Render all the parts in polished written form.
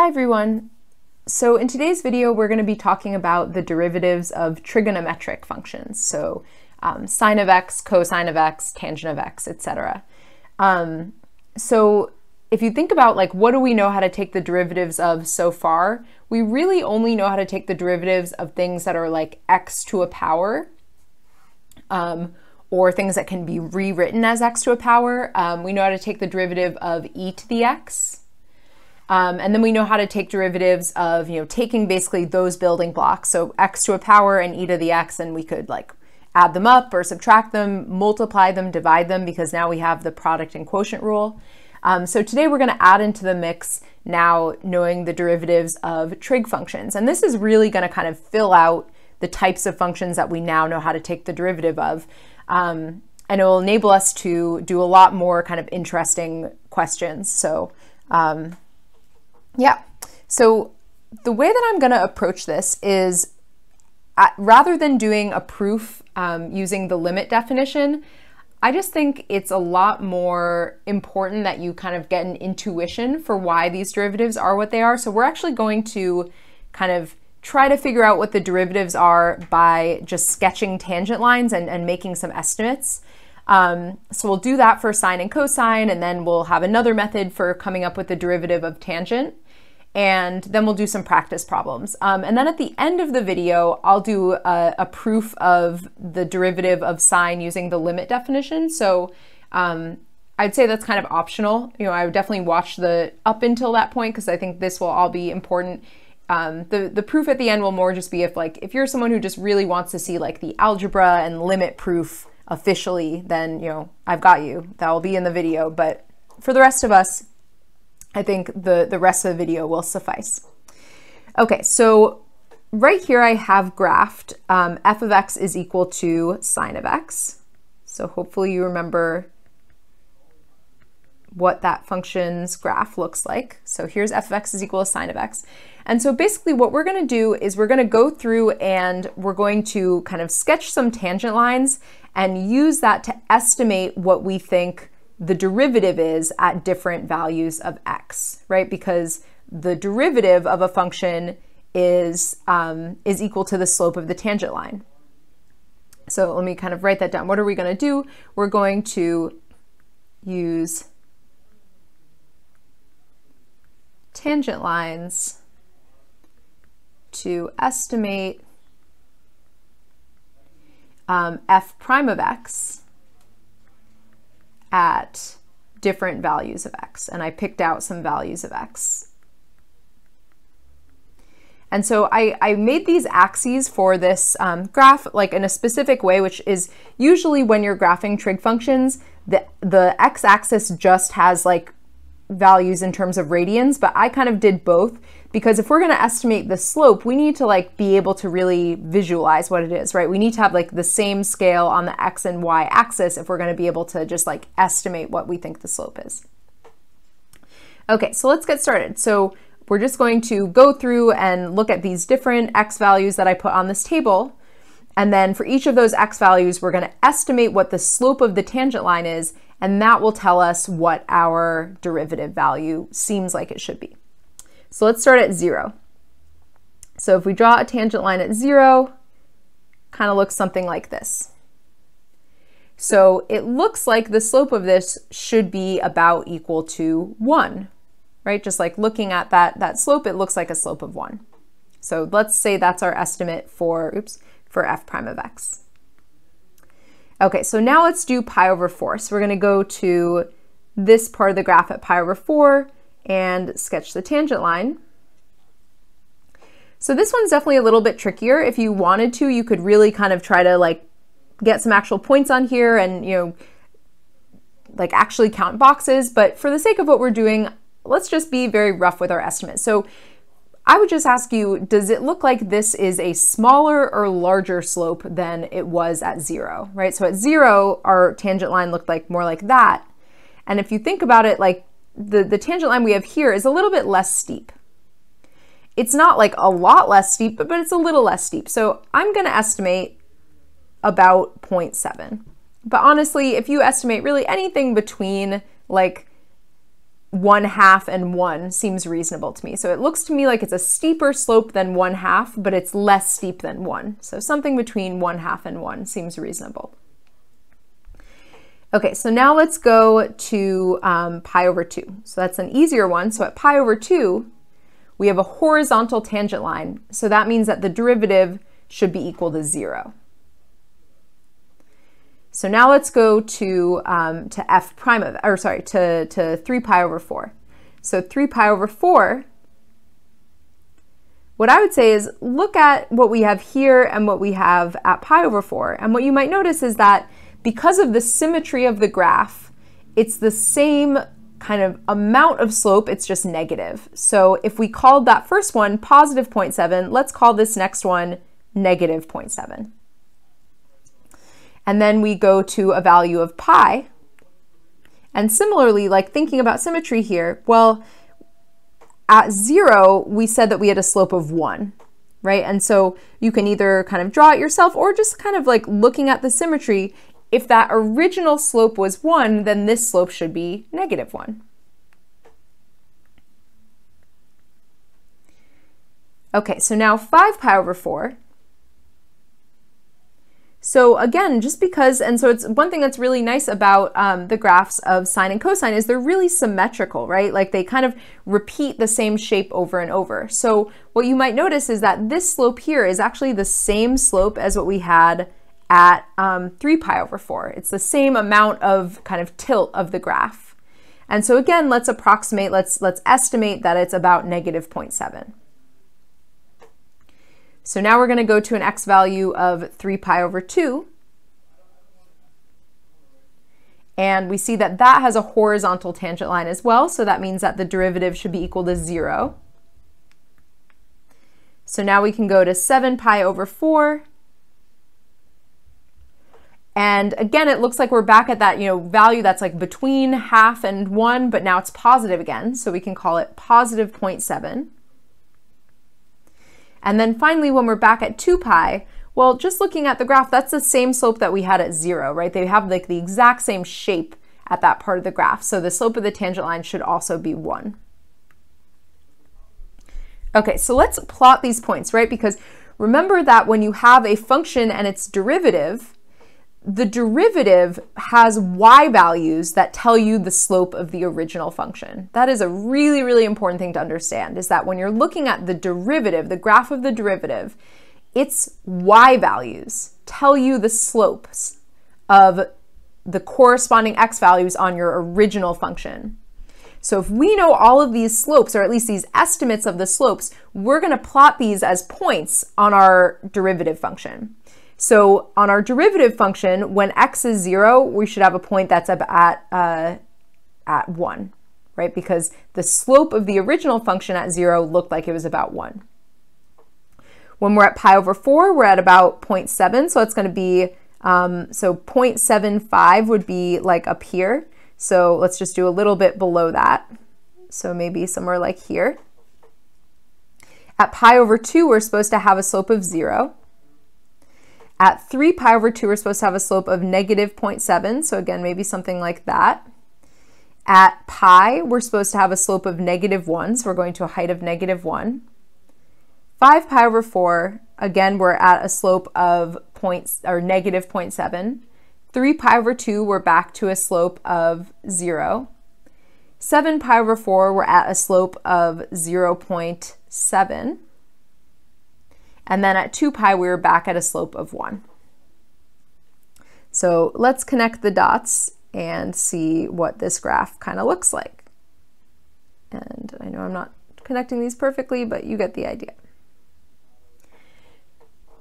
Hi everyone. So in today's video, we're going to be talking about the derivatives of trigonometric functions. So sine of x, cosine of x, tangent of x, etc. So if you think about like what do we know how to take the derivatives of so far, we really only know how to take the derivatives of things that are like x to a power, or things that can be rewritten as x to a power. We know how to take the derivative of e to the x. And then we know how to take derivatives of, taking basically those building blocks. So x to a power and e to the x, and we could like add them up or subtract them, multiply them, divide them, because now we have the product and quotient rule. So today we're going to add into the mix now knowing the derivatives of trig functions. And this is really going to kind of fill out the types of functions that we now know how to take the derivative of. And it will enable us to do a lot more kind of interesting questions. So yeah, so the way that I'm going to approach this is rather than doing a proof using the limit definition, I just think it's a lot more important that you kind of get an intuition for why these derivatives are what they are. So we're actually going to kind of try to figure out what the derivatives are by just sketching tangent lines and making some estimates. So we'll do that for sine and cosine, and then we'll have another method for coming up with the derivative of tangent. And then we'll do some practice problems. And then at the end of the video, I'll do a proof of the derivative of sine using the limit definition. So I'd say that's kind of optional. I would definitely watch the up until that point, because I think this will all be important. The proof at the end will more just be if you're someone who just really wants to see like the algebra and limit proof officially, then I've got you. That will be in the video. But for the rest of us, I think the rest of the video will suffice. Okay, so right here I have graphed f of x is equal to sine of x. So hopefully you remember what that function's graph looks like. So here's f of x is equal to sine of x. And so basically what we're going to do is we're going to go through and we're going to kind of sketch some tangent lines and use that to estimate what we think the derivative is at different values of x, right? Because the derivative of a function is equal to the slope of the tangent line. So let me kind of write that down. What are we going to do? We're going to use tangent lines to estimate f prime of x at different values of x. And I picked out some values of x. And so I made these axes for this graph like in a specific way, which is usually when you're graphing trig functions, the x-axis just has like values in terms of radians, but I kind of did both, because if we're going to estimate the slope, we need to like be able to really visualize what it is, right? We need to have like the same scale on the x and y axis if we're going to be able to just like estimate what we think the slope is. Okay, so let's get started. So we're just going to go through and look at these different x values that I put on this table. And then for each of those x values, we're going to estimate what the slope of the tangent line is, and that will tell us what our derivative value seems like it should be. So let's start at 0. So if we draw a tangent line at 0, kind of looks something like this. So it looks like the slope of this should be about equal to 1, right? Just like looking at that slope, it looks like a slope of 1. So let's say that's our estimate for f prime of x. Okay, so now let's do pi over 4. So we're going to go to this part of the graph at pi over 4 and sketch the tangent line. So this one's definitely a little bit trickier. If you wanted to, you could really kind of try to like get some actual points on here and, like actually count boxes. But for the sake of what we're doing, let's just be very rough with our estimate. So I would just ask you, does it look like this is a smaller or larger slope than it was at 0, right? So at 0, our tangent line looked like more like that. And if you think about it, like the tangent line we have here is a little bit less steep. It's not like a lot less steep, but it's a little less steep. So I'm going to estimate about 0.7. But honestly, if you estimate really anything between like 1/2 and 1 seems reasonable to me. So it looks to me like it's a steeper slope than 1/2, but it's less steep than 1. So something between 1/2 and 1 seems reasonable. Okay, so now let's go to pi over 2. So that's an easier one. So at pi over 2, we have a horizontal tangent line. So that means that the derivative should be equal to 0. So now let's go to f prime of, or sorry, to 3 pi over 4. So 3 pi over 4, what I would say is look at what we have here and what we have at pi over 4. And what you might notice is that because of the symmetry of the graph, it's the same kind of amount of slope, it's just negative. So if we called that first one positive 0.7, let's call this next one negative 0.7. And then we go to a value of pi. And similarly, like thinking about symmetry here, well, at 0, we said that we had a slope of 1, right? And so you can either kind of draw it yourself or just kind of like looking at the symmetry. If that original slope was 1, then this slope should be negative 1. Okay, so now 5 pi over 4. So again, just because, and so it's one thing that's really nice about the graphs of sine and cosine is they're really symmetrical, right? Like they kind of repeat the same shape over and over. So what you might notice is that this slope here is actually the same slope as what we had at 3 pi over 4. It's the same amount of kind of tilt of the graph. And so again, let's approximate, let's estimate that it's about negative 0.7. So now we're going to go to an x value of 3 pi over 2. And we see that that has a horizontal tangent line as well. So that means that the derivative should be equal to 0. So now we can go to 7 pi over 4. And again, it looks like we're back at that, value that's like between 1/2 and 1, but now it's positive again. So we can call it positive 0.7. And then finally, when we're back at 2 pi, well, just looking at the graph, that's the same slope that we had at 0, right? They have like the exact same shape at that part of the graph. So the slope of the tangent line should also be 1. Okay, so let's plot these points, right? Because remember that when you have a function and its derivative, the derivative has y values that tell you the slope of the original function. That is a really, really important thing to understand, is that when you're looking at the derivative, the graph of the derivative, its y values tell you the slopes of the corresponding x values on your original function. So if we know all of these slopes, or at least these estimates of the slopes, we're going to plot these as points on our derivative function. So on our derivative function, when x is 0, we should have a point that's at 1, right? Because the slope of the original function at 0 looked like it was about 1. When we're at pi over 4, we're at about 0.7, so it's going to be, so 0.75 would be like up here. So let's just do a little bit below that. So maybe somewhere like here. At pi over 2, we're supposed to have a slope of 0. At 3 pi over 2, we're supposed to have a slope of negative 0.7, so again, maybe something like that. At pi, we're supposed to have a slope of negative 1, so we're going to a height of negative 1. 5 pi over 4, again, we're at a slope of negative 0.7. 3 pi over 2, we're back to a slope of 0. 7 pi over 4, we're at a slope of 0.7. And then at 2 pi, we were back at a slope of 1. So let's connect the dots and see what this graph kind of looks like. And I know I'm not connecting these perfectly, but you get the idea.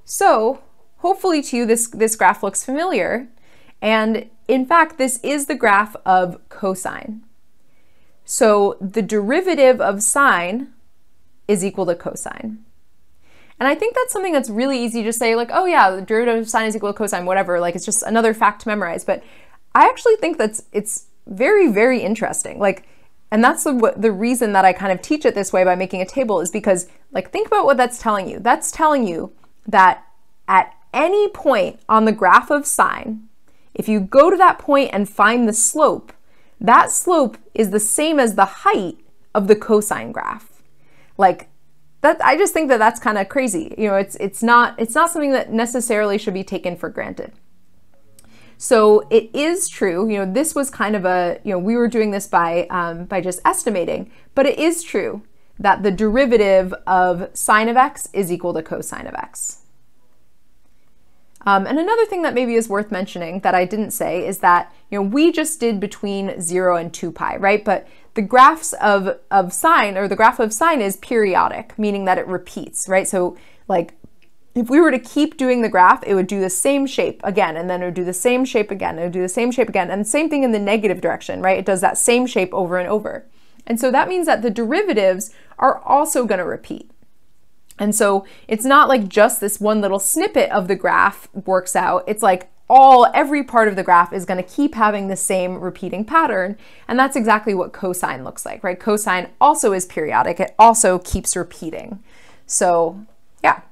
So hopefully to you, this graph looks familiar. And in fact, this is the graph of cosine. So the derivative of sine is equal to cosine. And I think that's something that's really easy to say, like, oh yeah, the derivative of sine is equal to cosine, whatever, like it's just another fact to memorize. But I actually think it's very, very interesting. Like, and that's the reason that I kind of teach it this way by making a table, is because, like, think about what that's telling you. That's telling you that at any point on the graph of sine, if you go to that point and find the slope, that slope is the same as the height of the cosine graph. Like that, I just think that that's kind of crazy. You know, it's not something that necessarily should be taken for granted. So it is true, you know, this was kind of a, you know, we were doing this by just estimating, but it is true that the derivative of sine of x is equal to cosine of x. And another thing that maybe is worth mentioning that I didn't say is that, you know, we just did between 0 and 2 pi, right? But the graphs of sine, or the graph of sine, is periodic, meaning that it repeats, right? So like if we were to keep doing the graph, it would do the same shape again, and then it would do the same shape again, it would do the same shape again, and same thing in the negative direction, right? It does that same shape over and over. And so that means that the derivatives are also going to repeat. And so it's not like just this one little snippet of the graph works out. It's like every part of the graph is going to keep having the same repeating pattern. And that's exactly what cosine looks like, right? Cosine also is periodic. It also keeps repeating. So yeah.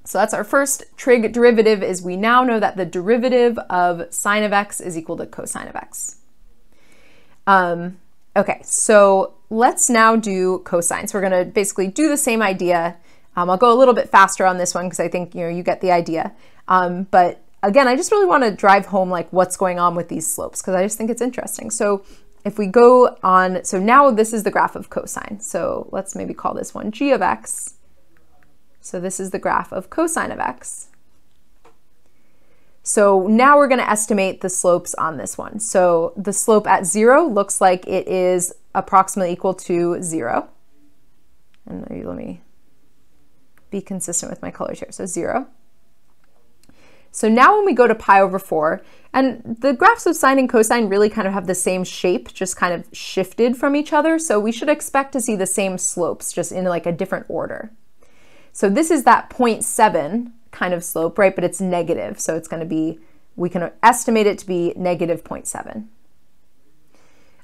So that's our first trig derivative, is we now know that the derivative of sine of x is equal to cosine of x. Okay, so let's now do cosine. So we're going to basically do the same idea. I'll go a little bit faster on this one because I think, you know, you get the idea. But again, I just really want to drive home like what's going on with these slopes, because I just think it's interesting. So if we go on, so now this is the graph of cosine. So let's maybe call this one g of x. So this is the graph of cosine of x. So now we're going to estimate the slopes on this one. So the slope at 0 looks like it is approximately equal to 0. And let me be consistent with my colors here. So 0. So now when we go to pi over 4, and the graphs of sine and cosine really kind of have the same shape, just kind of shifted from each other. So we should expect to see the same slopes, just in like a different order. So this is that 0.7 kind of slope, right? But it's negative. So it's going to be, we can estimate it to be negative 0.7.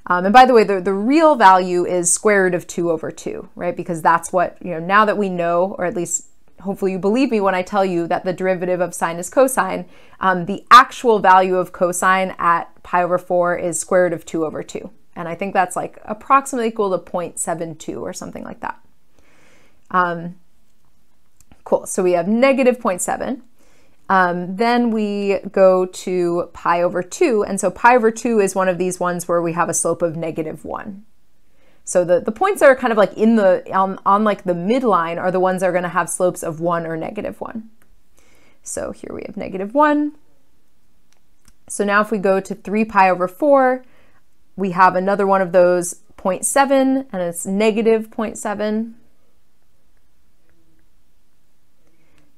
And by the way, the real value is square root of 2 over 2, right? Because that's what, you know, now that we know, or at least hopefully you believe me when I tell you that the derivative of sine is cosine, the actual value of cosine at pi over 4 is square root of 2 over 2. And I think that's like approximately equal to 0.72 or something like that. Cool, so we have negative 0.7. Then we go to pi over 2, and so pi over 2 is one of these ones where we have a slope of negative 1. So the points that are kind of like in the, on like the midline are the ones that are going to have slopes of 1 or negative 1. So here we have negative 1. So now if we go to 3 pi over 4, we have another one of those 0.7, and it's negative 0.7.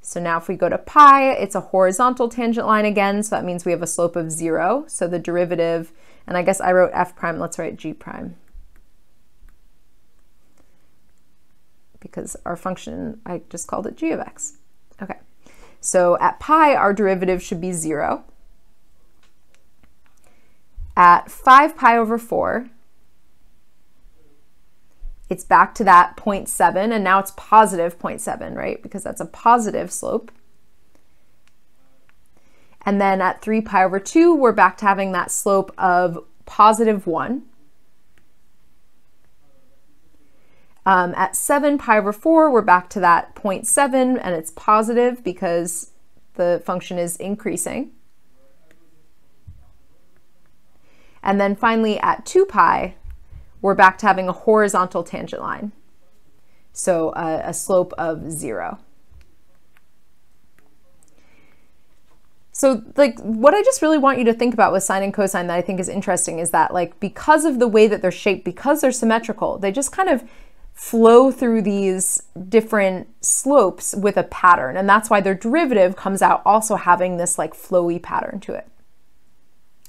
So now if we go to pi, it's a horizontal tangent line again, so that means we have a slope of 0. So the derivative, and I guess I wrote f prime, let's write g prime. Because our function, I just called it g of x. Okay, so at pi, our derivative should be 0. At 5 pi over 4, it's back to that 0.7, and now it's positive 0.7, right? Because that's a positive slope. And then at 3 pi over 2, we're back to having that slope of positive 1. At 7 pi over 4, we're back to that 0.7, and it's positive because the function is increasing. And then finally at 2 pi, we're back to having a horizontal tangent line. So a slope of 0. So like what I just really want you to think about with sine and cosine that I think is interesting is that like because of the way that they're shaped, because they're symmetrical, they just kind of flow through these different slopes with a pattern. And that's why their derivative comes out also having this like flowy pattern to it.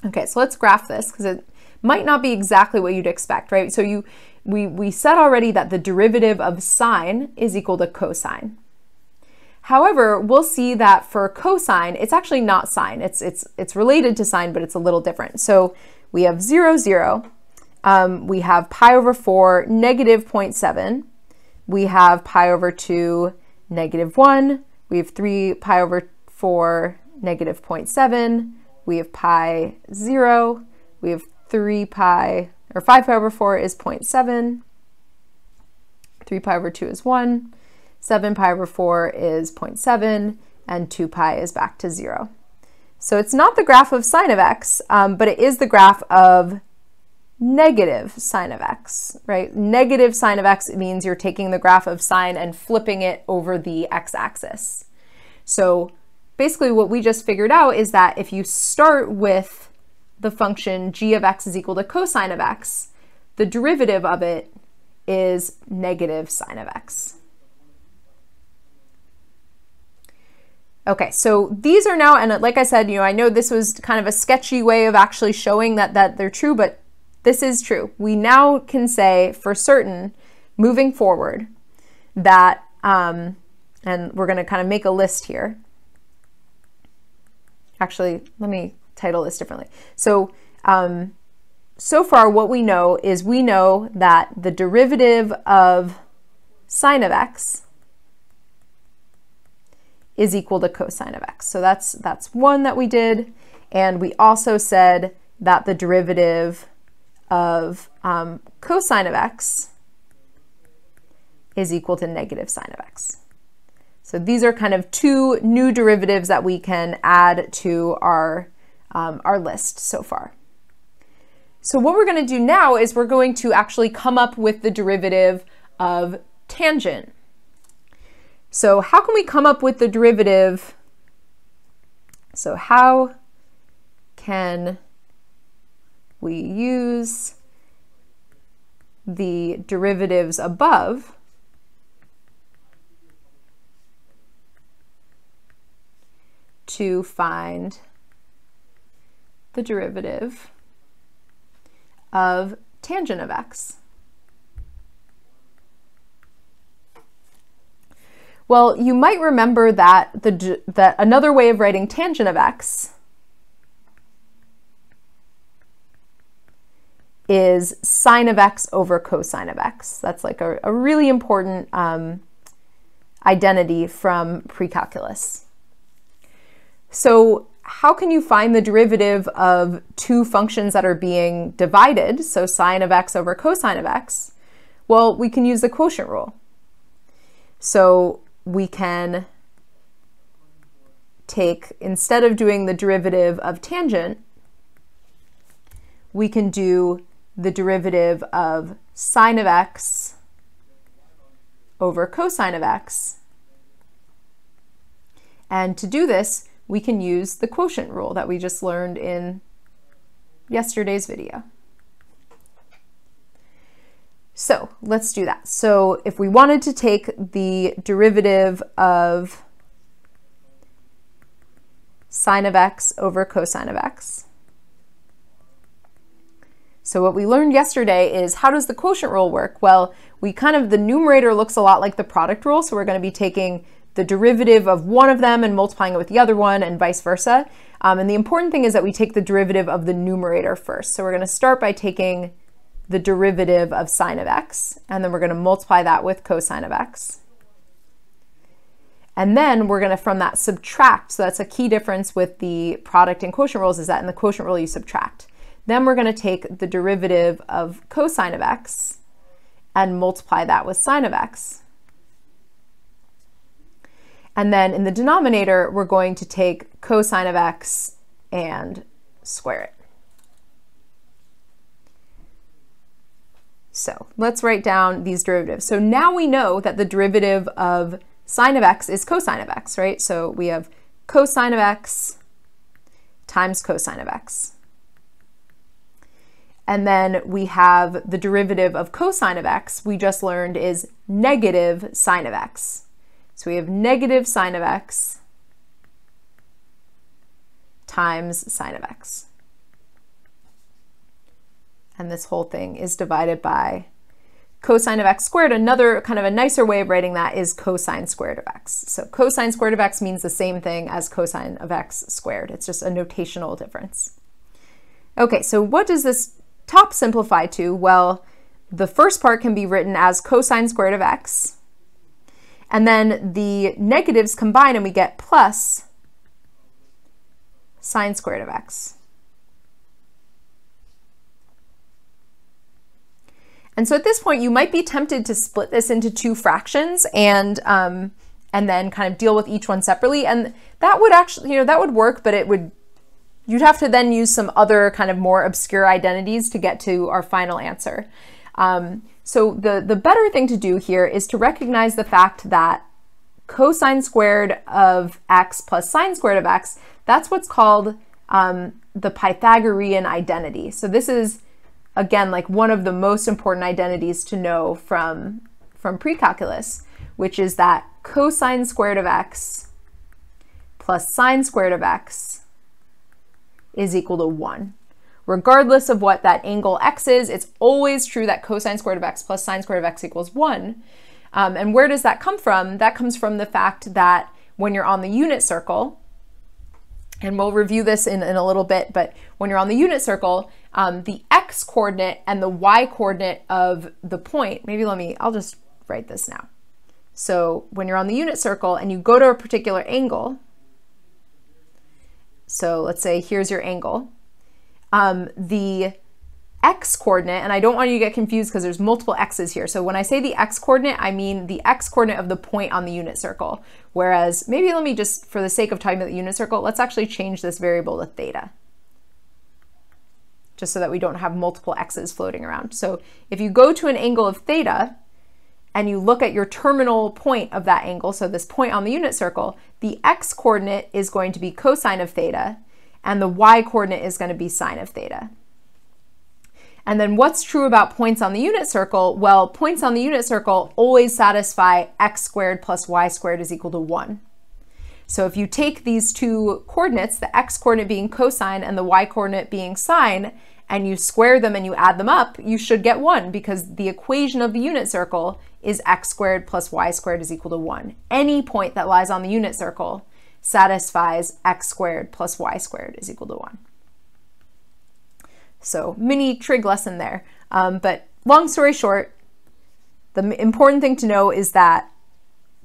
Okay, so let's graph this because it might not be exactly what you'd expect, right? So we said already that the derivative of sine is equal to cosine. However, we'll see that for cosine, it's actually not sine. It's related to sine, but it's a little different. So we have 0, 0. We have pi over 4, negative 0.7. We have pi over 2, negative 1. We have 3 pi over 4, negative 0.7. We have pi 0. We have 3 pi, or 5 pi over 4 is 0.7, 3 pi over 2 is 1, 7 pi over 4 is 0.7, and 2 pi is back to 0. So it's not the graph of sine of x, but it is the graph of negative sine of x, right? Negative sine of x means you're taking the graph of sine and flipping it over the x-axis. So basically what we just figured out is that if you start with the function g of x is equal to cosine of x, the derivative of it is negative sine of x. Okay, so these are now, and like I said, I know this was kind of a sketchy way of actually showing that they're true, but this is true. We now can say for certain, moving forward, that, and we're going to kind of make a list here. Actually, let me title this differently. So, so far what we know is we know that the derivative of sine of x is equal to cosine of x. So that's one that we did. And we also said that the derivative of cosine of x is equal to negative sine of x. So these are kind of two new derivatives that we can add to our list so far. So what we're going to do now is we're going to actually come up with the derivative of tangent. So how can we come up with the derivative? So how can we use the derivatives above to find the derivative of tangent of x? Well, you might remember that that another way of writing tangent of x is sine of x over cosine of x. That's like a really important identity from pre-calculus. So how can you find the derivative of two functions that are being divided, so sine of x over cosine of x? Well, we can use the quotient rule. So we can take, instead of doing the derivative of tangent, we can do the derivative of sine of x over cosine of x. And to do this, we can use the quotient rule that we just learned in yesterday's video. So let's do that. So if we wanted to take the derivative of sine of x over cosine of x, so what we learned yesterday is, how does the quotient rule work? Well, the numerator looks a lot like the product rule, so we're going to be taking the derivative of one of them and multiplying it with the other one and vice versa. And the important thing is that we take the derivative of the numerator first. So we're going to start by taking the derivative of sine of x, and then we're going to multiply that with cosine of x. And then we're going to, from that, subtract. So that's a key difference with the product and quotient rules, is that in the quotient rule you subtract. Then we're going to take the derivative of cosine of x and multiply that with sine of x. And then in the denominator, we're going to take cosine of x and square it. So let's write down these derivatives. So now we know that the derivative of sine of x is cosine of x, right? So we have cosine of x times cosine of x. And then we have the derivative of cosine of x, we just learned, is negative sine of x. So we have negative sine of x times sine of x. And this whole thing is divided by cosine of x squared. Another kind of a nicer way of writing that is cosine squared of x. So cosine squared of x means the same thing as cosine of x squared. It's just a notational difference. Okay, so what does this top simplify to? Well, the first part can be written as cosine squared of x. And then the negatives combine and we get plus sine squared of x. And so at this point, you might be tempted to split this into two fractions and then kind of deal with each one separately. And that would actually, that would work, but you'd have to then use some other kind of more obscure identities to get to our final answer. So the better thing to do here is to recognize the fact that cosine squared of x plus sine squared of x, that's what's called the Pythagorean identity. So this is, again, like one of the most important identities to know from pre-calculus, which is that cosine squared of x plus sine squared of x is equal to 1. Regardless of what that angle x is, it's always true that cosine squared of x plus sine squared of x equals 1. And where does that come from? That comes from the fact that when you're on the unit circle, and we'll review this in a little bit, but when you're on the unit circle, the x coordinate and the y coordinate of the point, I'll just write this now. So when you're on the unit circle and you go to a particular angle, so let's say here's your angle, the x coordinate, and I don't want you to get confused because there's multiple x's here. So when I say the x coordinate, I mean the x coordinate of the point on the unit circle. Whereas maybe let me just, for the sake of talking about the unit circle, let's actually change this variable to theta, just so that we don't have multiple x's floating around. So if you go to an angle of theta and you look at your terminal point of that angle, so this point on the unit circle, the x coordinate is going to be cosine of theta and the y coordinate is going to be sine of theta. And then what's true about points on the unit circle? Well, points on the unit circle always satisfy x squared plus y squared is equal to 1. So if you take these two coordinates, the x coordinate being cosine and the y coordinate being sine, and you square them and you add them up, you should get 1 because the equation of the unit circle is x squared plus y squared is equal to 1. Any point that lies on the unit circle satisfies x squared plus y squared is equal to 1. So mini trig lesson there. But long story short, the important thing to know is that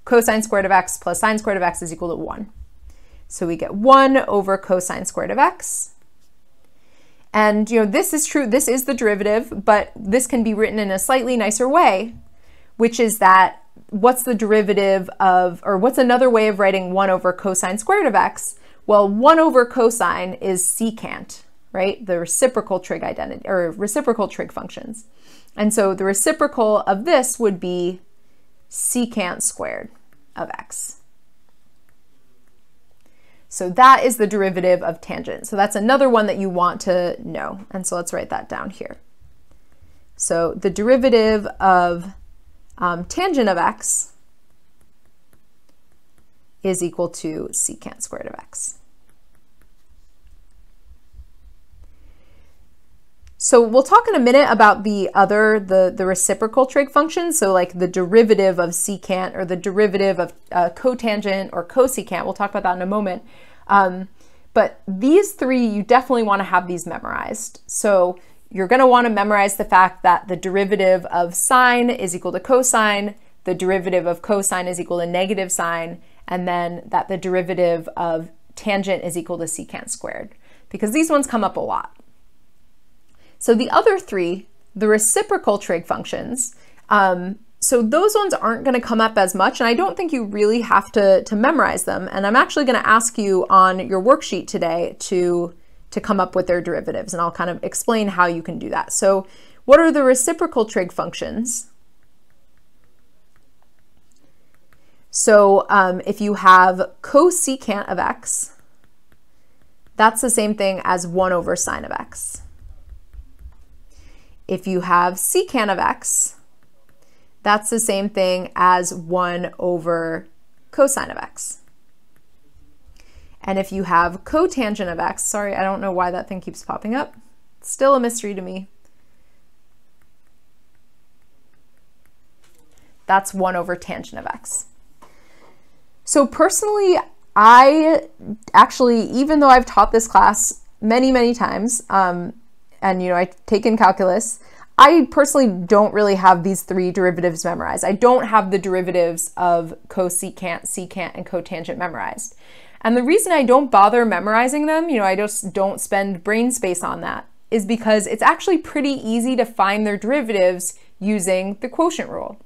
cosine squared of x plus sine squared of x is equal to 1. So we get 1 over cosine squared of x. And this is true, this is the derivative, but this can be written in a slightly nicer way, which is that what's the derivative of, or what's another way of writing 1 over cosine squared of x? Well, 1 over cosine is secant, right? The reciprocal trig identity, or reciprocal trig functions. And so the reciprocal of this would be secant squared of x. So that is the derivative of tangent. So that's another one that you want to know. And so let's write that down here. So the derivative of tangent of x is equal to secant squared of x. So we'll talk in a minute about the reciprocal trig functions. So like the derivative of secant or the derivative of cotangent or cosecant. We'll talk about that in a moment. But these three, you definitely want to have these memorized. So you're going to want to memorize the fact that the derivative of sine is equal to cosine, the derivative of cosine is equal to negative sine, and then that the derivative of tangent is equal to secant squared, because these ones come up a lot. So the other three, the reciprocal trig functions, so those ones aren't going to come up as much, and I don't think you really have to memorize them. And I'm actually going to ask you on your worksheet today to come up with their derivatives, and I'll kind of explain how you can do that. So what are the reciprocal trig functions? So if you have cosecant of x, that's the same thing as 1 over sine of x. If you have secant of x, that's the same thing as 1 over cosine of x. And if you have cotangent of x, sorry, I don't know why that thing keeps popping up. It's still a mystery to me. That's 1 over tangent of x. So personally, I actually, even though I've taught this class many, many times, and I've taken calculus, I personally don't really have these three derivatives memorized. I don't have the derivatives of cosecant, secant, and cotangent memorized. And the reason I don't bother memorizing them, I just don't spend brain space on that, is because it's actually pretty easy to find their derivatives using the quotient rule.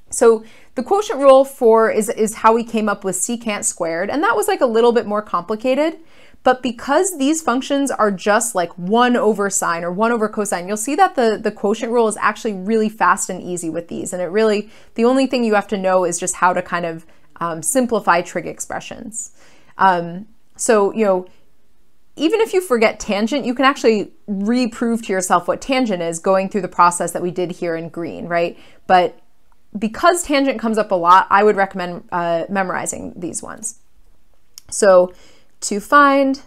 So the quotient rule is how we came up with secant squared, and that was like a little bit more complicated. But because these functions are just like 1 over sine or 1 over cosine, you'll see that the quotient rule is actually really fast and easy with these. And the only thing you have to know is just how to kind of simplify trig expressions. So, even if you forget tangent, you can actually reprove to yourself what tangent is going through the process that we did here in green, right? But because tangent comes up a lot, I would recommend memorizing these ones. So to find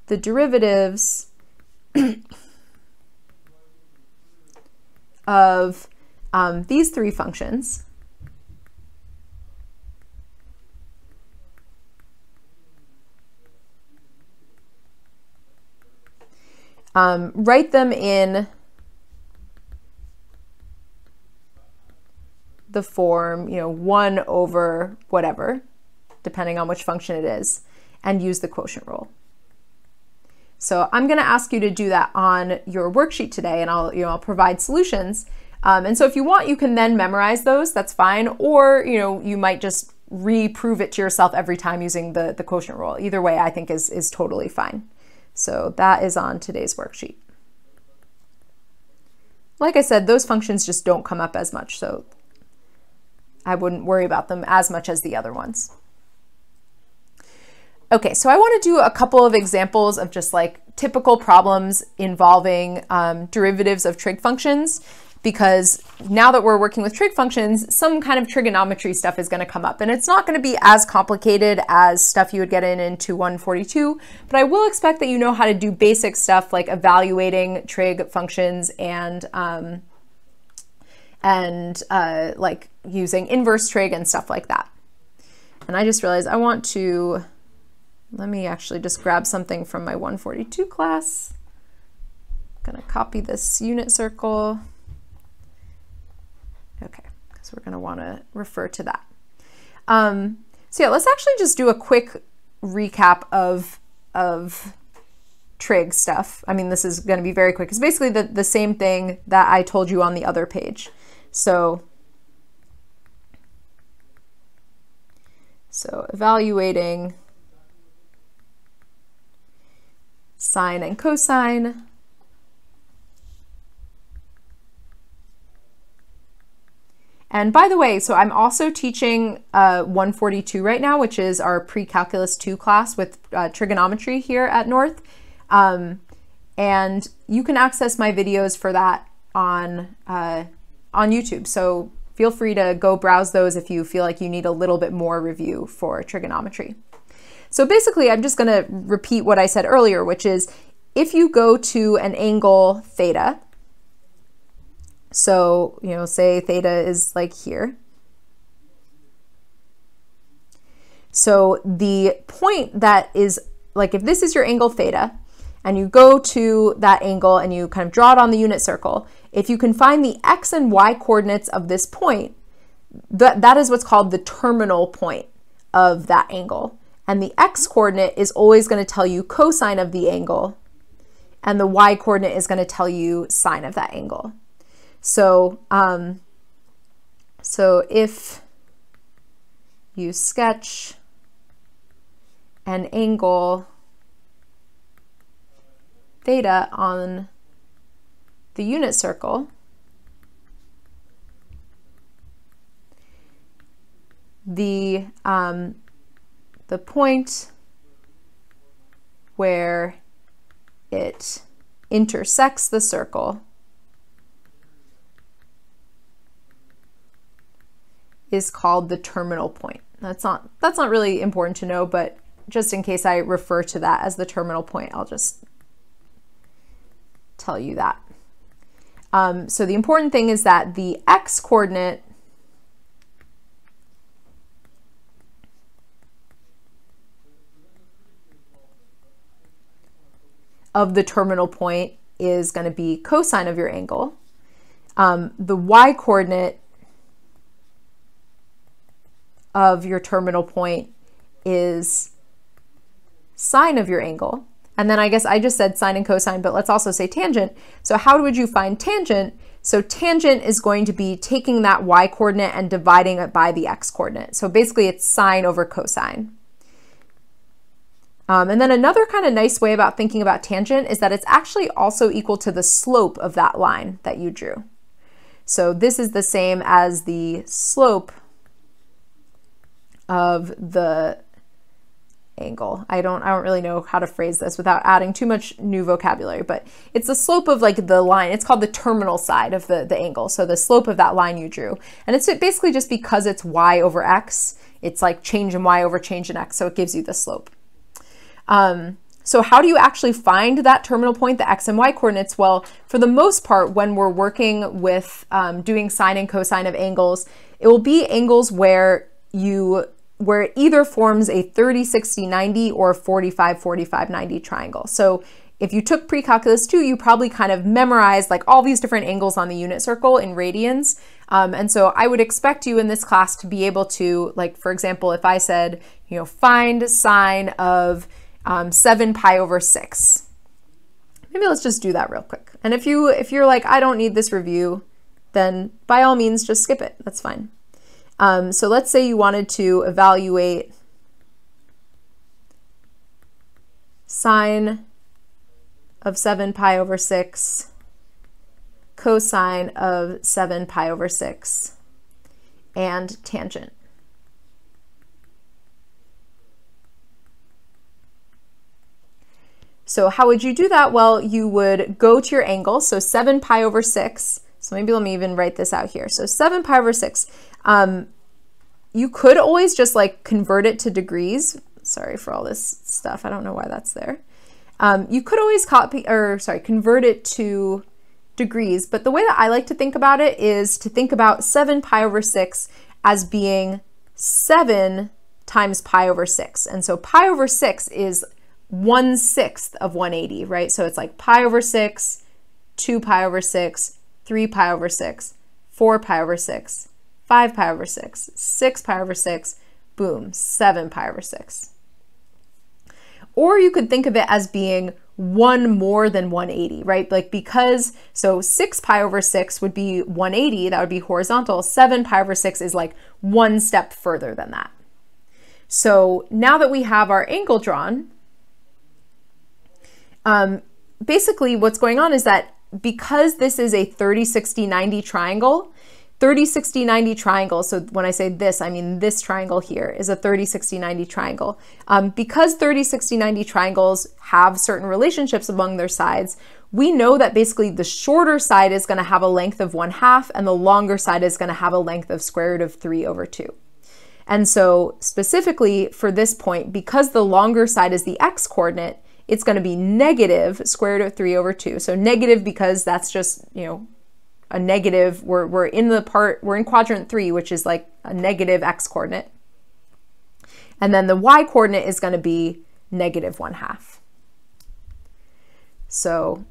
the derivatives of these three functions, write them in the form, 1 over whatever, depending on which function it is, and use the quotient rule. So I'm going to ask you to do that on your worksheet today, and I'll provide solutions. And so if you want, you can then memorize those, that's fine, or you might just reprove it to yourself every time using the quotient rule. Either way, I think is totally fine. So that is on today's worksheet. Like I said, those functions just don't come up as much, so I wouldn't worry about them as much as the other ones. Okay, so I want to do a couple of examples of just like typical problems involving derivatives of trig functions, because now that we're working with trig functions, some kind of trigonometry stuff is going to come up, and it's not going to be as complicated as stuff you would get into 142, but I will expect that you know how to do basic stuff like evaluating trig functions and like using inverse trig and stuff like that. And I just realized I want to, let me actually just grab something from my 142 class. I'm going to copy this unit circle. Okay, because we're going to want to refer to that. So yeah, let's actually just do a quick recap of trig stuff. I mean, this is going to be very quick. It's basically the same thing that I told you on the other page. So evaluating sine and cosine, and by the way, so I'm also teaching 142 right now, which is our pre-calculus 2 class with trigonometry here at North, and you can access my videos for that on YouTube. So feel free to go browse those if you feel like you need a little bit more review for trigonometry. So basically, I'm just going to repeat what I said earlier, which is if you go to an angle theta, so, say theta is like here. So the point that is, like if this is your angle theta, and you go to that angle and you kind of draw it on the unit circle, if you can find the x and y coordinates of this point, that is what's called the terminal point of that angle. And the x coordinate is always going to tell you cosine of the angle, and the y coordinate is going to tell you sine of that angle. So, so if you sketch an angle theta on the unit circle, the point where it intersects the circle is called the terminal point. That's not really important to know, but just in case I refer to that as the terminal point, I'll just tell you that. So the important thing is that the x coordinate of the terminal point is going to be cosine of your angle. The y coordinate of your terminal point is sine of your angle, And then I guess I just said sine and cosine, but let's also say tangent. So how would you find tangent? So tangent is going to be taking that y coordinate and dividing it by the x coordinate. So basically it's sine over cosine. And then another kind of nice way about thinking about tangent is that it's actually also equal to the slope of that line that you drew. So this is the same as the slope of the angle. I don't really know how to phrase this without adding too much new vocabulary, but it's the slope of like the line. It's called the terminal side of the angle. So the slope of that line you drew. And it's basically just because it's y over x, it's like change in y over change in x. So it gives you the slope. So how do you actually find that terminal point, the x and y coordinates? Well, for the most part, when we're working with doing sine and cosine of angles, it will be angles where it either forms a 30, 60, 90 or 45, 45, 90 triangle. So if you took pre-calculus 2, you probably kind of memorized like all these different angles on the unit circle in radians. And so I would expect you in this class to be able to, like, for example, if I said, find sine of 7 pi over 6. Maybe let's just do that real quick. And if you're like, I don't need this review, then by all means, just skip it. That's fine. So let's say you wanted to evaluate sine of 7 pi over 6, cosine of 7 pi over 6, and tangent. So how would you do that? Well, you would go to your angle, so 7 pi over 6. So maybe let me even write this out here. So 7 pi over 6. You could always just like convert it to degrees. Sorry for all this stuff. I don't know why that's there. You could always convert it to degrees. But the way that I like to think about it is to think about 7 pi over 6 as being 7 times pi over 6. And so pi over 6 is 1/6 of 180, right? So it's like pi over 6, 2 pi over 6, 3 pi over 6, 4 pi over 6, 5 pi over 6, 6 pi over 6, boom, 7 pi over 6. Or you could think of it as being 1 more than 180, right? Like so 6 pi over 6 would be 180, that would be horizontal. 7 pi over 6 is like 1 step further than that. So now that we have our angle drawn, basically what's going on is that because this is a 30, 60, 90 triangle, 30, 60, 90 triangle, so when I say this, I mean this triangle here is a 30, 60, 90 triangle. Because 30, 60, 90 triangles have certain relationships among their sides, we know that basically the shorter side is going to have a length of 1/2 and the longer side is going to have a length of square root of 3 over 2. And so specifically for this point, because the longer side is the x coordinate, it's going to be negative square root of 3 over 2. So negative because that's just, a negative. We're in quadrant 3, which is like a negative x coordinate. And then the y coordinate is going to be negative 1/2. So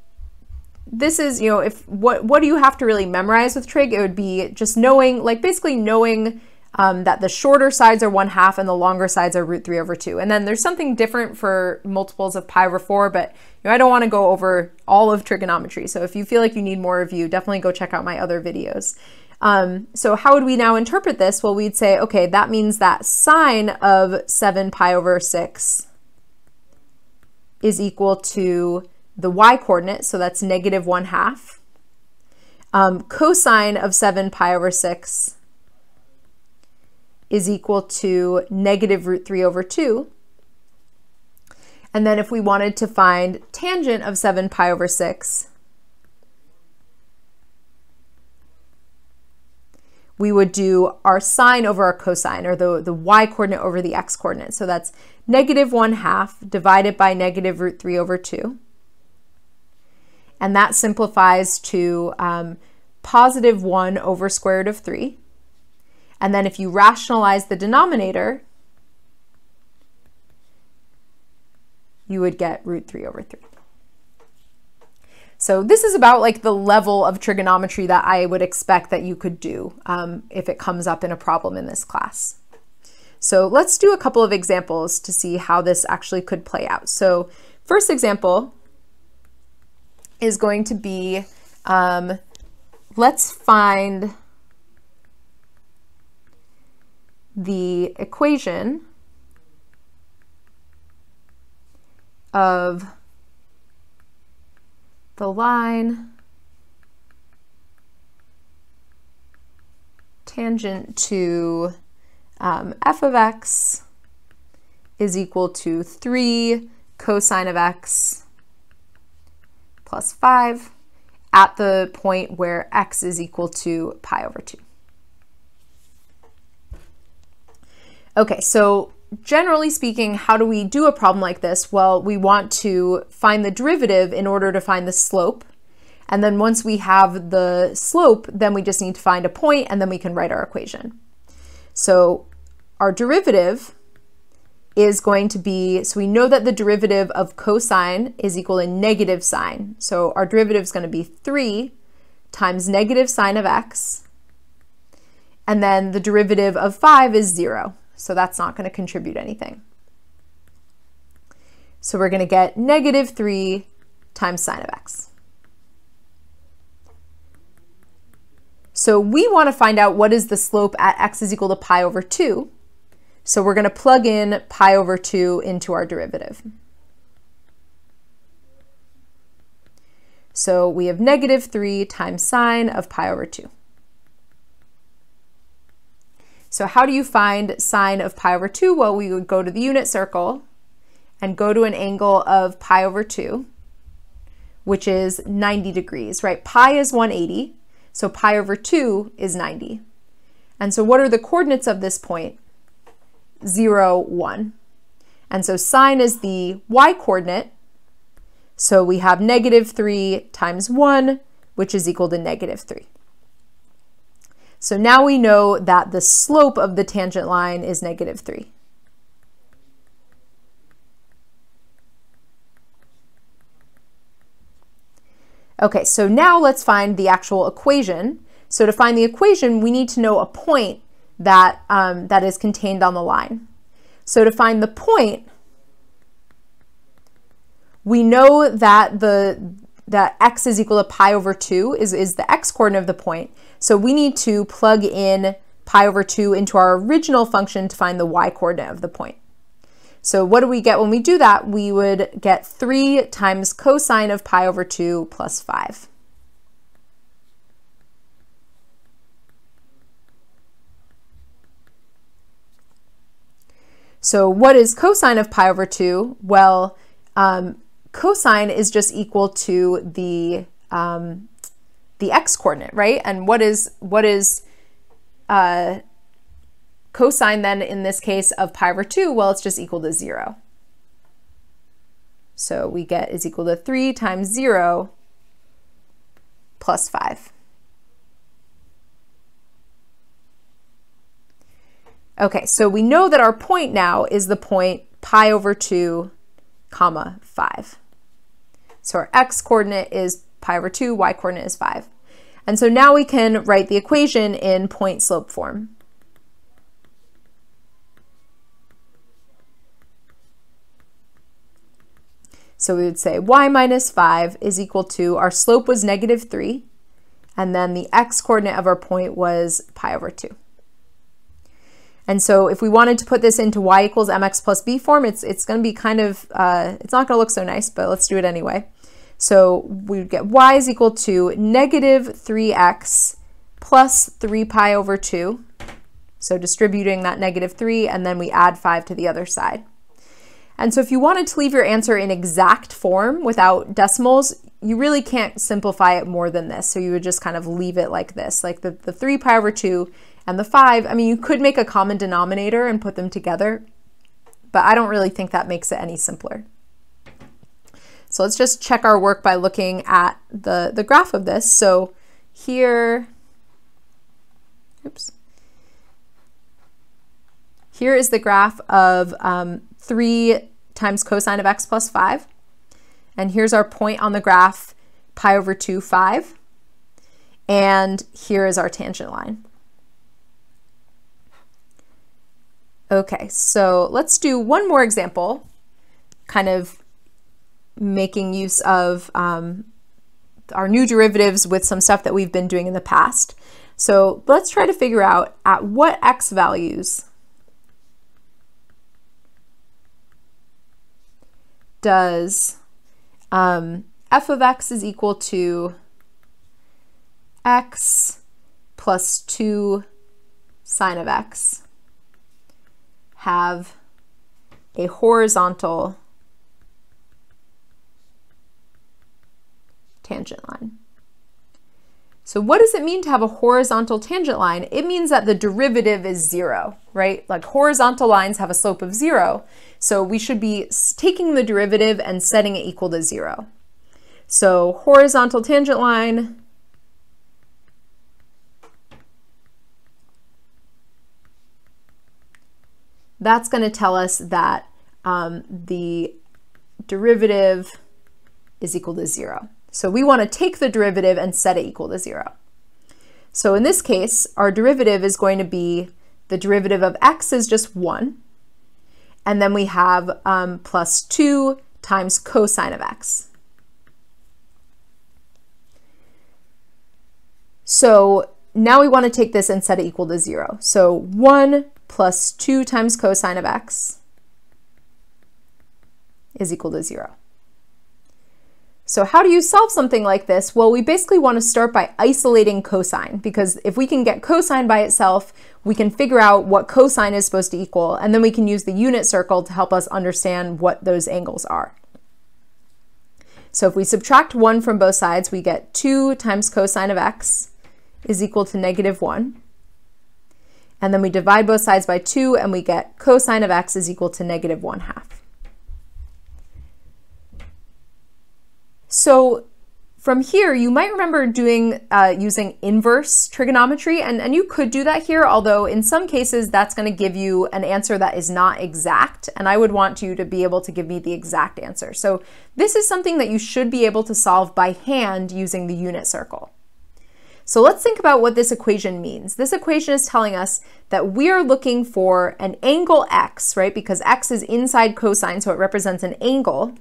this is, what do you have to really memorize with trig? It would be just knowing, basically knowing that the shorter sides are 1/2 and the longer sides are root 3 over 2. And then there's something different for multiples of pi over 4, but I don't want to go over all of trigonometry. So if you feel like you need more review, definitely go check out my other videos. So how would we now interpret this? Well, we'd say, okay, that means that sine of 7 pi over 6 is equal to the y coordinate, so that's negative 1/2. Cosine of 7 pi over 6 is equal to negative root 3 over 2. And then if we wanted to find tangent of 7 pi over 6, we would do our sine over our cosine, or the y coordinate over the x coordinate. So that's negative 1/2 divided by negative root 3 over 2. And that simplifies to positive 1 over square root of 3. And then if you rationalize the denominator, you would get root 3 over 3. So this is about like the level of trigonometry that I would expect that you could do if it comes up in a problem in this class. So let's do a couple of examples to see how this actually could play out. So first example is going to be, let's find the equation of the line tangent to f of x is equal to 3 cosine of x plus 5 at the point where x is equal to pi over 2. Okay, so generally speaking, how do we do a problem like this? Well, we want to find the derivative in order to find the slope. And then once we have the slope, then we just need to find a point, and then we can write our equation. So our derivative is going to be, so we know that the derivative of cosine is equal to negative sine. So our derivative is going to be 3 times negative sine of x. And then the derivative of 5 is 0. So that's not going to contribute anything. So we're going to get negative 3 times sine of x. So we want to find out what is the slope at x is equal to pi over 2. So we're going to plug in pi over 2 into our derivative. So we have negative 3 times sine of pi over 2. So how do you find sine of pi over 2? Well, we would go to the unit circle and go to an angle of pi over 2, which is 90 degrees, right? Pi is 180, so pi over 2 is 90. And so what are the coordinates of this point? 0, 1. And so sine is the y coordinate, so we have negative 3 times 1, which is equal to negative 3. So now we know that the slope of the tangent line is negative 3. Okay, so now let's find the actual equation. So to find the equation, we need to know a point that, that is contained on the line. So to find the point, we know that that x is equal to pi over 2 is the x coordinate of the point. So we need to plug in pi over 2 into our original function to find the y coordinate of the point. So what do we get when we do that? We would get 3 times cosine of pi over 2 plus 5. So what is cosine of pi over 2? Well, cosine is just equal to the x coordinate, right? And what is cosine then in this case of pi over 2? Well, it's just equal to 0. So we get is equal to 3 times 0 plus 5. Okay, so we know that our point now is the point pi over 2 comma 5. So our x coordinate is pi over 2, y coordinate is 5. And so now we can write the equation in point slope form. So we would say y minus 5 is equal to, our slope was negative 3, and then the x coordinate of our point was pi over 2. And so if we wanted to put this into y equals mx plus b form, it's going to be kind of, it's not going to look so nice, but let's do it anyway. So we would get y is equal to negative 3x plus 3 pi over 2. So distributing that negative 3, and then we add 5 to the other side. And so if you wanted to leave your answer in exact form without decimals, you really can't simplify it more than this. So you would just kind of leave it like this, like the 3 pi over 2 and the 5. I mean, you could make a common denominator and put them together, but I don't really think that makes it any simpler. So let's just check our work by looking at the graph of this. So here, oops. Here is the graph of 3 times cosine of x plus 5. And here's our point on the graph, pi over 2, 5. And here is our tangent line. Okay, so let's do one more example, kind of making use of our new derivatives with some stuff that we've been doing in the past. So let's try to figure out at what x values does f of x is equal to x plus 2 sine of x have a horizontal tangent line. So what does it mean to have a horizontal tangent line? It means that the derivative is 0, right? Like horizontal lines have a slope of 0. So we should be taking the derivative and setting it equal to 0. So horizontal tangent line that's going to tell us that the derivative is equal to 0. So we want to take the derivative and set it equal to 0. So in this case, our derivative is going to be, the derivative of x is just 1. And then we have plus 2 times cosine of x. So now we want to take this and set it equal to 0. So 1 plus 2 times cosine of x is equal to 0. So how do you solve something like this? Well, we basically want to start by isolating cosine, because if we can get cosine by itself, we can figure out what cosine is supposed to equal, and then we can use the unit circle to help us understand what those angles are. So if we subtract 1 from both sides, we get 2 times cosine of x is equal to -1. And then we divide both sides by 2, and we get cosine of x is equal to -1/2. So from here, you might remember doing using inverse trigonometry, and you could do that here, although in some cases that's going to give you an answer that is not exact, and I would want you to be able to give me the exact answer. So this is something that you should be able to solve by hand using the unit circle. So let's think about what this equation means. This equation is telling us that we are looking for an angle x, right? Because x is inside cosine, so it represents an angle.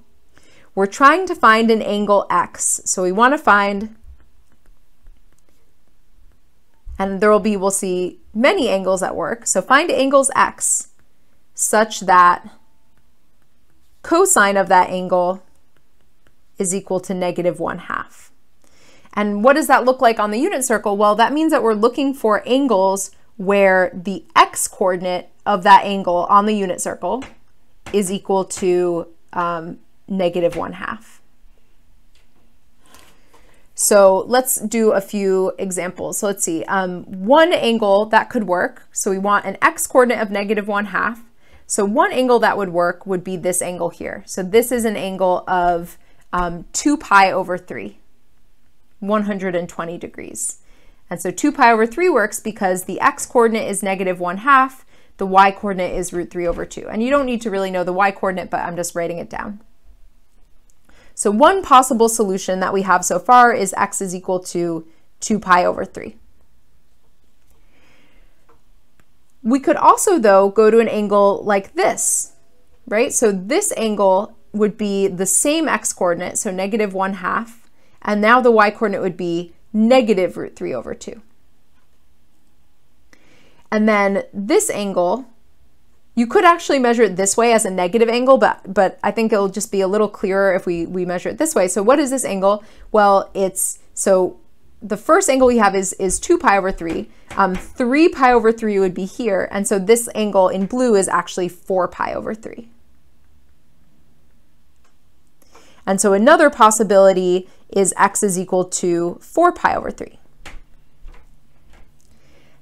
We're trying to find an angle x. So we want to find, and there will be, we'll see many angles at work. So find angles x such that cosine of that angle is equal to -1/2. And what does that look like on the unit circle? Well, that means that we're looking for angles where the x coordinate of that angle on the unit circle is equal to -1/2. So let's do a few examples. So let's see, one angle that could work. So we want an x coordinate of -1/2. So one angle that would work would be this angle here. So this is an angle of 2 pi over 3, 120 degrees. And so 2 pi over 3 works because the x coordinate is -1/2, the y coordinate is √3/2. And you don't need to really know the y coordinate, but I'm just writing it down. So one possible solution that we have so far is x is equal to 2 pi over 3. We could also, though, go to an angle like this, right? So this angle would be the same x coordinate, so -1/2, and now the y coordinate would be -√3/2. And then this angle, you could actually measure it this way as a negative angle, but I think it'll just be a little clearer if we measure it this way. So what is this angle? Well, so the first angle we have is 2 pi over 3. 3 pi over 3 would be here, and so this angle in blue is actually 4 pi over 3. And so another possibility is x is equal to 4 pi over 3.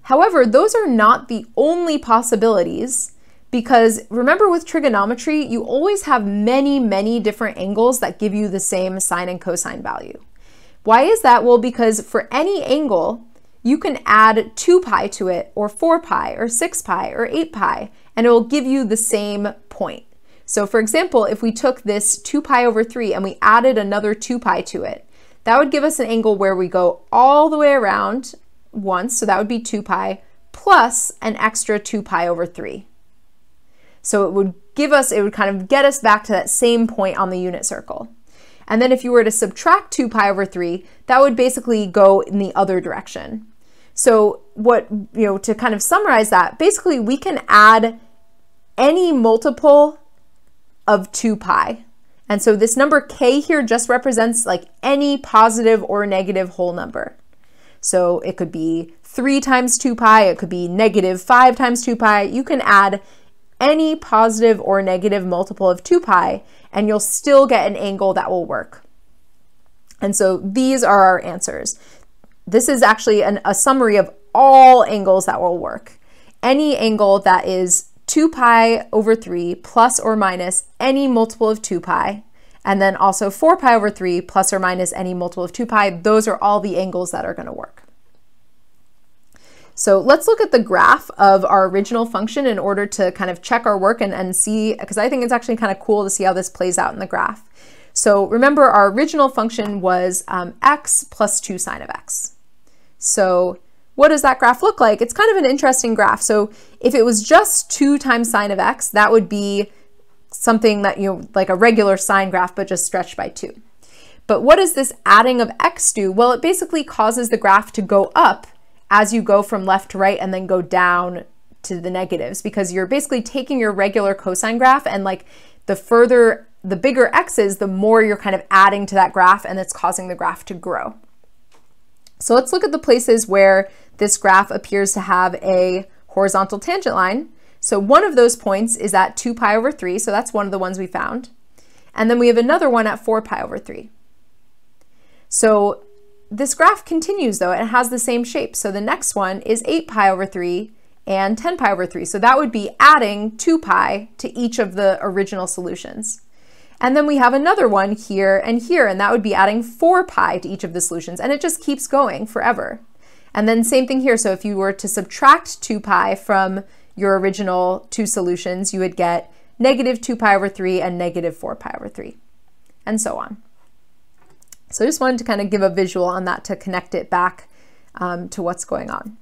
However, those are not the only possibilities, because remember with trigonometry, you always have many, many different angles that give you the same sine and cosine value. Why is that? Well, because for any angle, you can add 2 pi to it, or 4 pi, or 6 pi, or 8 pi, and it will give you the same point. So for example, if we took this 2 pi over 3 and we added another 2 pi to it, that would give us an angle where we go all the way around once, so that would be 2 pi, plus an extra 2 pi over 3. So it would kind of get us back to that same point on the unit circle. And then if you were to subtract 2 pi over 3, that would basically go in the other direction. So to kind of summarize that, basically we can add any multiple of 2 pi. And so this number k here just represents like any positive or negative whole number. So it could be 3 times 2 pi, it could be -5 times 2 pi. You can add any positive or negative multiple of 2 pi, and you'll still get an angle that will work. And so these are our answers. This is actually a summary of all angles that will work. Any angle that is 2 pi over 3 plus or minus any multiple of 2 pi, and then also 4 pi over 3 plus or minus any multiple of 2 pi, those are all the angles that are going to work. So let's look at the graph of our original function in order to kind of check our work and see, because I think it's actually kind of cool to see how this plays out in the graph. So remember, our original function was x plus 2 sine of x. So what does that graph look like? It's kind of an interesting graph. So if it was just 2 times sine of x, that would be something that, like a regular sine graph, but just stretched by 2. But what does this adding of x do? Well, it basically causes the graph to go up as you go from left to right and then go down to the negatives, because you're basically taking your regular cosine graph and like the bigger x is, the more you're kind of adding to that graph, and it's causing the graph to grow. So let's look at the places where this graph appears to have a horizontal tangent line. So one of those points is at 2 pi over 3, so that's one of the ones we found. And then we have another one at 4 pi over 3. So this graph continues though, it has the same shape. So the next one is 8 pi over 3 and 10 pi over 3. So that would be adding 2 pi to each of the original solutions. And then we have another one here, and that would be adding 4 pi to each of the solutions, and it just keeps going forever. And then same thing here. So if you were to subtract 2 pi from your original two solutions, you would get -2 pi over 3 and -4 pi over 3, and so on. So I just wanted to kind of give a visual on that to connect it back to what's going on.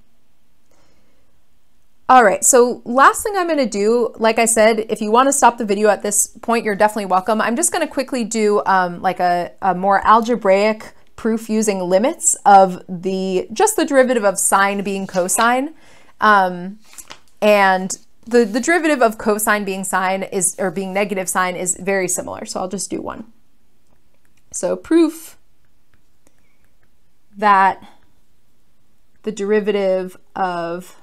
All right, so last thing I'm going to do, like I said, if you want to stop the video at this point, you're definitely welcome. I'm just going to quickly do like a more algebraic proof using limits of just the derivative of sine being cosine. And the derivative of cosine being sine or being negative sine is very similar. So I'll just do one. So proof that the derivative of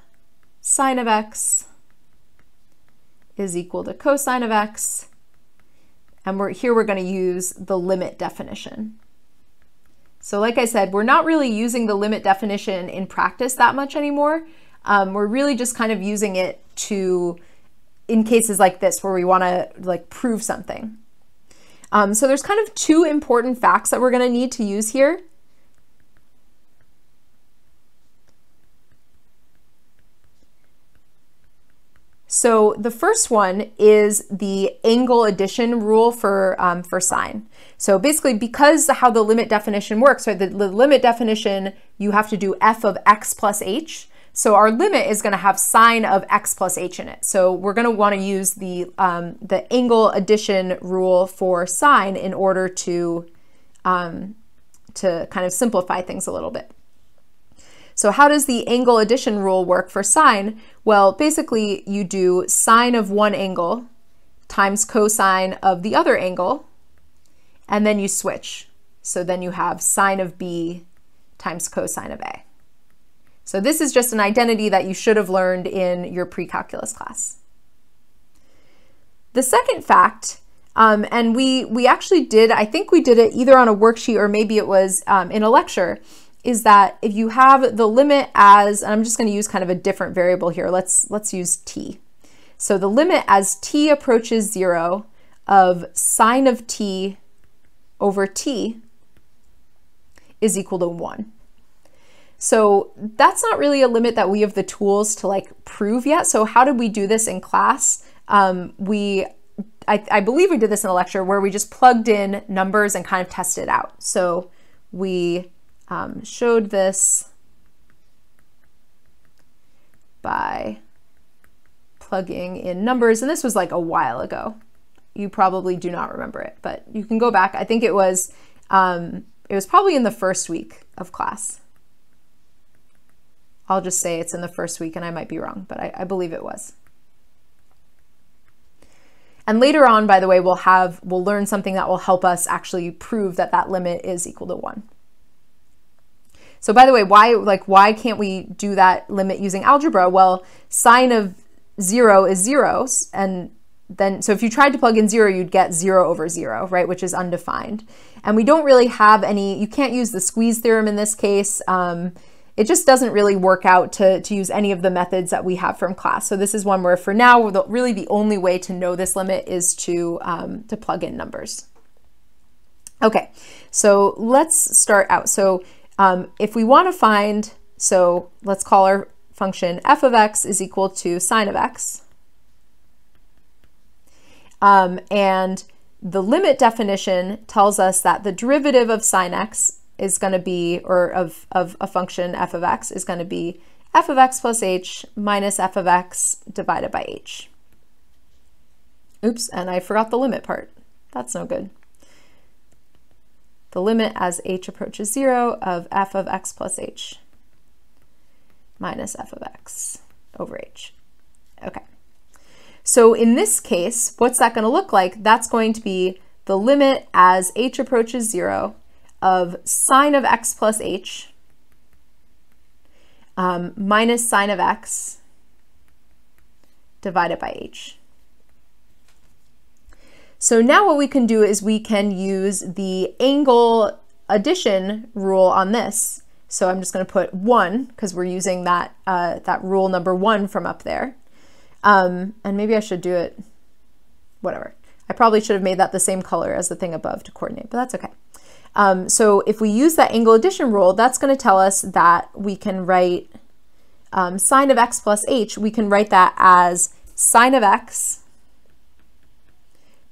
sine of x is equal to cosine of x. And we're going to use the limit definition. So like I said, we're not really using the limit definition in practice that much anymore. We're really just kind of using it in cases like this where we want to like prove something. So there's kind of two important facts that we're going to need to use here. So the first one is the angle addition rule for sine. So basically, because how the limit definition works, right, the limit definition, you have to do f of x plus h. So our limit is going to have sine of x plus h in it. So we're going to want to use the angle addition rule for sine in order to kind of simplify things a little bit. So how does the angle addition rule work for sine? Well, basically you do sine of one angle times cosine of the other angle, and then you switch. So then you have sine of b times cosine of a. So this is just an identity that you should have learned in your pre-calculus class. The second fact, and we actually did, I think we did it either on a worksheet or maybe it was in a lecture, is that if you have the limit as, and I'm just going to use kind of a different variable here, let's use t. So the limit as t approaches 0 of sine of t over t is equal to 1. So that's not really a limit that we have the tools to like prove yet. So how did we do this in class? I believe we did this in a lecture where we just plugged in numbers and kind of tested it out. So we showed this by plugging in numbers, and this was like a while ago. you probably do not remember it, but you can go back. I think it was probably in the first week of class. I'll just say it's in the first week, and I might be wrong, but I believe it was. And later on, by the way, we'll learn something that will help us actually prove that that limit is equal to 1. So by the way, why can't we do that limit using algebra? Well, sine of 0 is 0, and then, so if you tried to plug in 0, you'd get 0 over 0, right, which is undefined. And we don't really have any, you can't use the squeeze theorem in this case. It just doesn't really work out to use any of the methods that we have from class. So this is one where for now, really the only way to know this limit is to plug in numbers. Okay, so let's start out. So if we want to find, so let's call our function f of x is equal to sine of x. And the limit definition tells us that the derivative of sine x is going to be, or of a function f of x is going to be f of x plus h minus f of x divided by h. Oops, and I forgot the limit part. That's no good. The limit as h approaches 0 of f of x plus h minus f of x over h. Okay. So in this case, what's that going to look like? That's going to be the limit as h approaches 0 of sine of x plus h minus sine of x divided by h. So now what we can do is we can use the angle addition rule on this. So I'm just going to put 1 because we're using that, that rule number 1 from up there. And maybe I should do it, whatever. I probably should have made that the same color as the thing above to coordinate, but that's okay. So if we use that angle addition rule, that's going to tell us that we can write sine of x plus h, we can write that as sine of x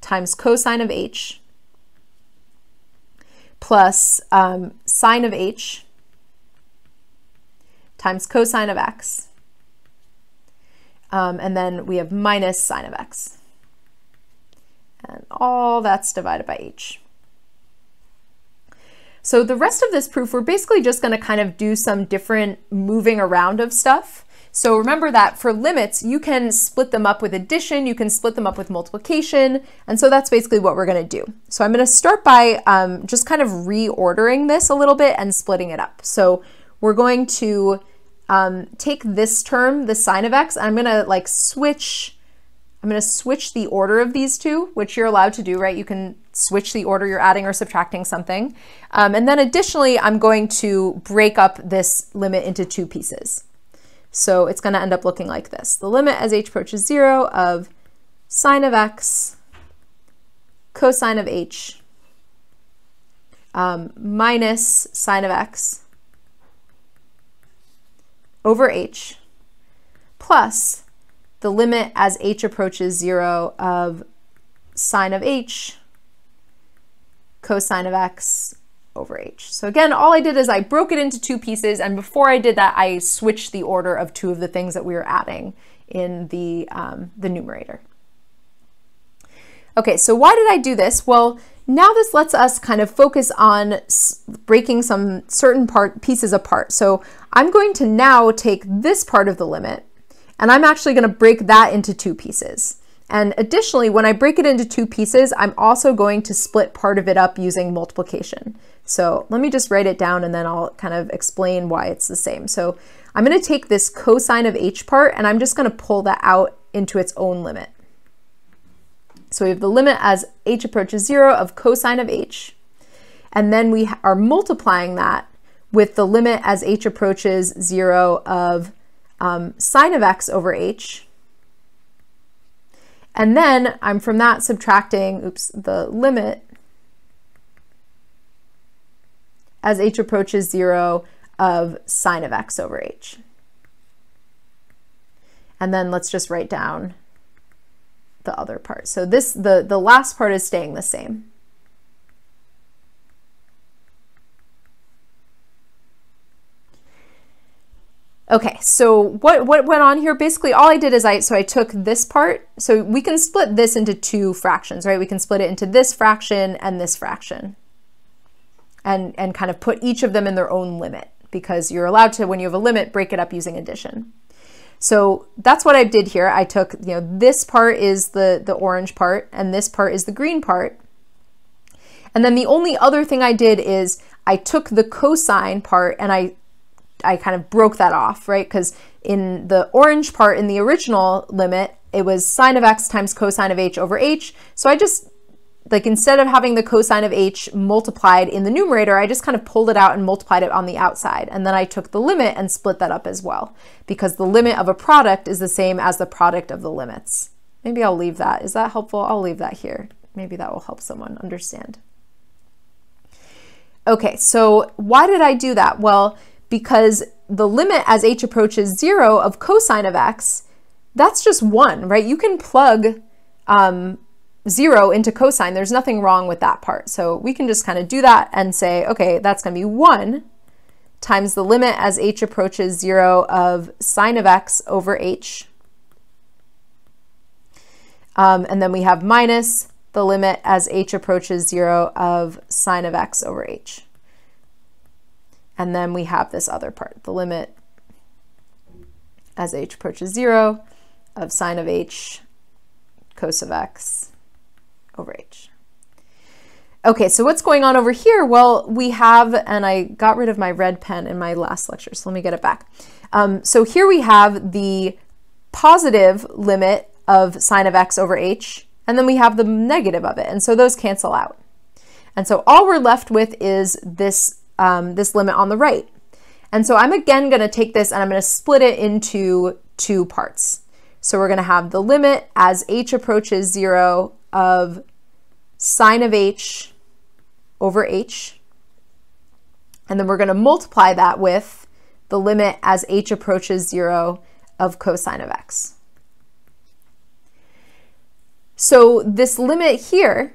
times cosine of h plus sine of h times cosine of x. And then we have minus sine of x. And all that's divided by h. So the rest of this proof, we're basically just going to kind of do some different moving around of stuff. So remember that for limits, you can split them up with addition, you can split them up with multiplication, and so that's basically what we're going to do. So I'm going to start by just kind of reordering this a little bit and splitting it up. So we're going to take this term, the sine of x, and I'm going to like switch the order of these two, which you're allowed to do, right? You can switch the order you're adding or subtracting something. And then additionally, I'm going to break up this limit into two pieces. So it's going to end up looking like this. The limit as h approaches 0 of sine of x cosine of h minus sine of x over h plus the limit as h approaches 0 of sine of h cosine of x over h. So again, all I did is I broke it into two pieces, and before I did that, I switched the order of two of the things that we were adding in the numerator. Okay, so why did I do this? Well, now this lets us kind of focus on breaking some certain pieces apart. So I'm going to now take this part of the limit, and I'm actually going to break that into two pieces. And additionally, when I break it into two pieces, I'm also going to split part of it up using multiplication. So let me just write it down and then I'll kind of explain why it's the same. So I'm going to take this cosine of h part and I'm just going to pull that out into its own limit. So we have the limit as h approaches 0 of cosine of h, and then we are multiplying that with the limit as h approaches 0 of sine of x over h. And then I'm from that subtracting, the limit as h approaches 0 of sine of x over h. And then let's just write down the other part. So this, the last part is staying the same. Okay, so what went on here? Basically, all I did is I took this part. So we can split this into two fractions, right? We can split it into this fraction and this fraction, and kind of put each of them in their own limit, because you're allowed to, when you have a limit, break it up using addition. So that's what I did here. I took, this part is the orange part, and this part is the green part. And then the only other thing I did is I took the cosine part and I kind of broke that off, right? Because in the orange part, in the original limit, it was sine of x times cosine of h over h. So I just, like, instead of having the cosine of h multiplied in the numerator, I just kind of pulled it out and multiplied it on the outside. And then I took the limit and split that up as well, because the limit of a product is the same as the product of the limits. Maybe I'll leave that. Is that helpful? I'll leave that here. Maybe that will help someone understand. Okay, so why did I do that? Well, because the limit as h approaches 0 of cosine of x, that's just 1, right? You can plug 0 into cosine. There's nothing wrong with that part. So we can just kind of do that and say, okay, that's going to be 1 times the limit as h approaches 0 of sine of x over h. And then we have minus the limit as h approaches 0 of sine of x over h. And then we have this other part, the limit as h approaches 0 of sine of h cos of x over h. Okay, so what's going on over here? Well, we have, and I got rid of my red pen in my last lecture, so let me get it back. So here we have the positive limit of sine of x over h, and then we have the negative of it, and so those cancel out. And so all we're left with is this, this limit on the right. And so I'm again going to take this and I'm going to split it into two parts. So we're going to have the limit as h approaches 0 of sine of h over h, and then we're going to multiply that with the limit as h approaches 0 of cosine of x. So this limit here,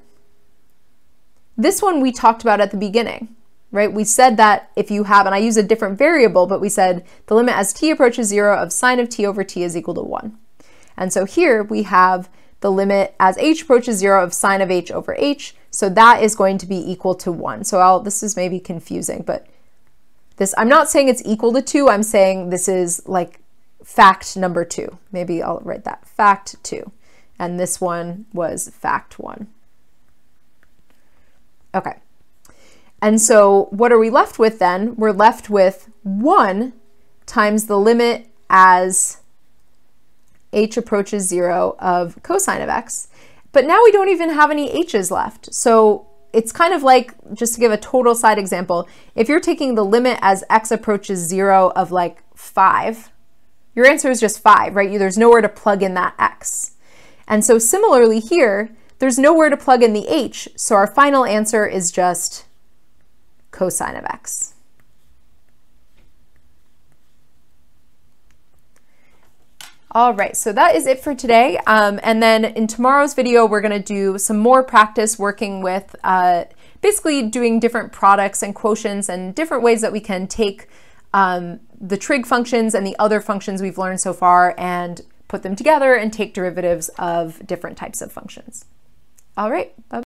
this one we talked about at the beginning, right? We said that if you have, and I use a different variable, but we said the limit as t approaches 0 of sine of t over t is equal to 1. And so here we have the limit as h approaches 0 of sine of h over h, so that is going to be equal to 1. So this is maybe confusing, but this, I'm not saying it's equal to 2, I'm saying this is like fact number 2. Maybe I'll write that, fact 2. And this one was fact 1. Okay. And so what are we left with then? We're left with 1 times the limit as h approaches 0 of cosine of x. But now we don't even have any h's left. So it's kind of like, just to give a total side example, if you're taking the limit as x approaches 0 of like 5, your answer is just 5, right? There's nowhere to plug in that x. And so similarly here, there's nowhere to plug in the h, so our final answer is just cosine of x. All right, so that is it for today. And then in tomorrow's video, we're gonna do some more practice working with basically doing different products and quotients and different ways that we can take the trig functions and the other functions we've learned so far and put them together and take derivatives of different types of functions. All right, bye.